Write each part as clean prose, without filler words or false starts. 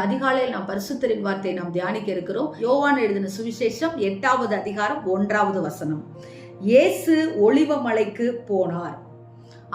அதிகாலையில் நாம் பரிசுத்தரின் வார்த்தையை நாம் தியானிக்க இருக்கிறோம். யோவான் எழுதின சுவிசேஷம் 8வது அதிகாரம் 1வது வசனம். இயேசு ஒலிவமலைக்கு போனார்.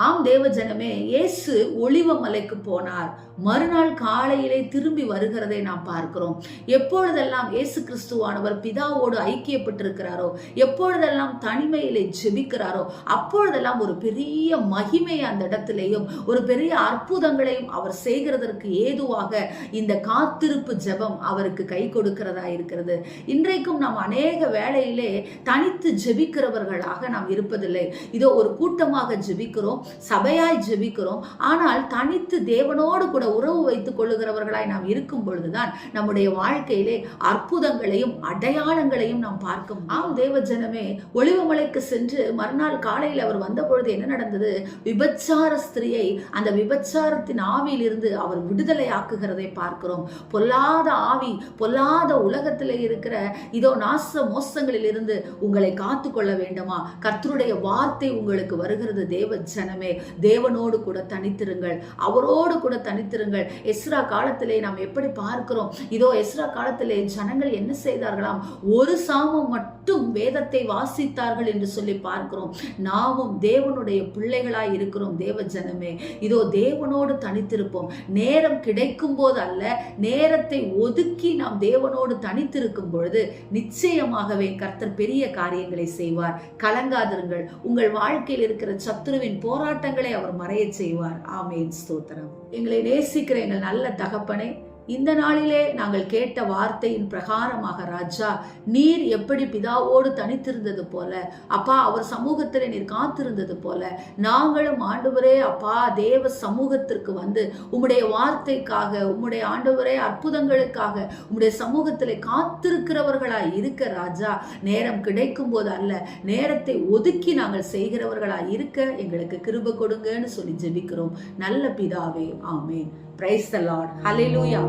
ஆம் தேவ ஜனமே, இயேசு ஒலிவமலைக்கு போனார். மறுநாள் காலையிலே திரும்பி வருகிறதை நாம் பார்க்கிறோம். எப்பொழுதெல்லாம் இயேசு கிறிஸ்துவானவர் பிதாவோடு ஐக்கியப்பட்டிருக்கிறாரோ, எப்பொழுதெல்லாம் தனிமையிலே ஜெபிக்கிறாரோ, அப்பொழுதெல்லாம் ஒரு பெரிய மகிமை அந்த இடத்திலேயும் ஒரு பெரிய அற்புதங்களையும் அவர் செய்கிறதற்கு ஏதுவாக இந்த காத்திருப்பு ஜெபம் அவருக்கு கை கொடுக்கிறதா இருக்கிறது. இன்றைக்கும் நாம் அநேக வேளையிலே தனித்து ஜெபிக்கிறவர்களாக நாம் இருப்பதில்லை. இதோ ஒரு கூட்டமாக ஜெபிக்கிறோம், சபையாய் ஜெபிக்கிறோம். ஆனால் தனித்து தேவனோடு கூட உறவு வைத்துக் கொள்ளுகிறவர்களாய் நாம் இருக்கும் பொழுதுதான் நம்முடைய வாழ்க்கையிலே அற்புதங்களையும் அடையாளங்களையும் நாம் பார்க்க. ஆம் தேவ ஜனமே, ஒலிவமலைக்கு சென்று மறுநாள் காலையில் அவர் வந்த பொழுது என்ன நடந்தது? விபச்சார ஸ்திரியை அந்த விபச்சாரத்தின் ஆவியில் இருந்து அவர் விடுதலை ஆக்குகிறதை பார்க்கிறோம். பொல்லாத ஆவி, பொல்லாத உலகத்திலே இருக்கிற இதோ நாச மோசங்களில் இருந்து உங்களை காத்து கொள்ள வேண்டுமா? கர்த்தருடைய வார்த்தை உங்களுக்கு வருகிறது. தேவ ஜனமே, தேவனோடு கூட தனித்திருங்கள், அவரோடு கூட தனித்திருங்கள். எஸ்ரா காலத்திலே நாம் எப்படி பார்க்கிறோம்? இதோ எஸ்ரா காலத்திலே ஜனங்கள் என்ன செய்தார்களாம்? ஒரு சாமம் மட்டும் வேதத்தை வாசித்தார்கள் என்று சொல்லி பார்க்கிறோம். நாமும் தேவனுடைய பிள்ளைகளாய் இருக்கிறோம். தேவ ஜனமே, இதோ தேவனோடு தனித்திருப்போம். நேரம் கிடைக்கும் போது அல்ல, நேரத்தை ஒதுக்கி நாம் தேவனோடு தனித்திருக்கும் பொழுது நிச்சயமாகவே கர்த்தர் பெரிய காரியங்களை செய்வார். கலங்காதிருங்கள். உங்கள் வாழ்க்கையில் இருக்கிற சத்துருவின் போராட்டங்களை அவர் மறைய செய்வார். ஆமென். ஸ்தோத்திரம். எங்களை நேசிக்கிற எங்கள் நல்ல தகப்பனே, இந்த நாளிலே நாங்கள் கேட்ட வார்த்தையின் பிரகாரமாக ராஜா, நீர் எப்படி பிதாவோடு தனித்திருந்தது போல அப்பா, அவர் சமூகத்தில் நீர் காத்திருந்தது போல நாங்களும் ஆண்டவரே அப்பா தேவ சமூகத்திற்கு வந்து உம்முடைய வார்த்தைக்காக, உம்முடைய ஆண்டவரே அற்புதங்களுக்காக உம்முடைய சமூகத்தில் காத்திருக்கிறவர்களாய் இருக்க ராஜா, நேரம் கிடைக்கும் போது அல்ல, நேரத்தை ஒதுக்கி நாங்கள் செய்கிறவர்களாய் இருக்க எங்களுக்கு கிருபை கொடுங்கன்னு சொல்லி ஜெபிக்கிறோம் நல்ல பிதாவே. ஆமென். Praise the Lord. Hallelujah.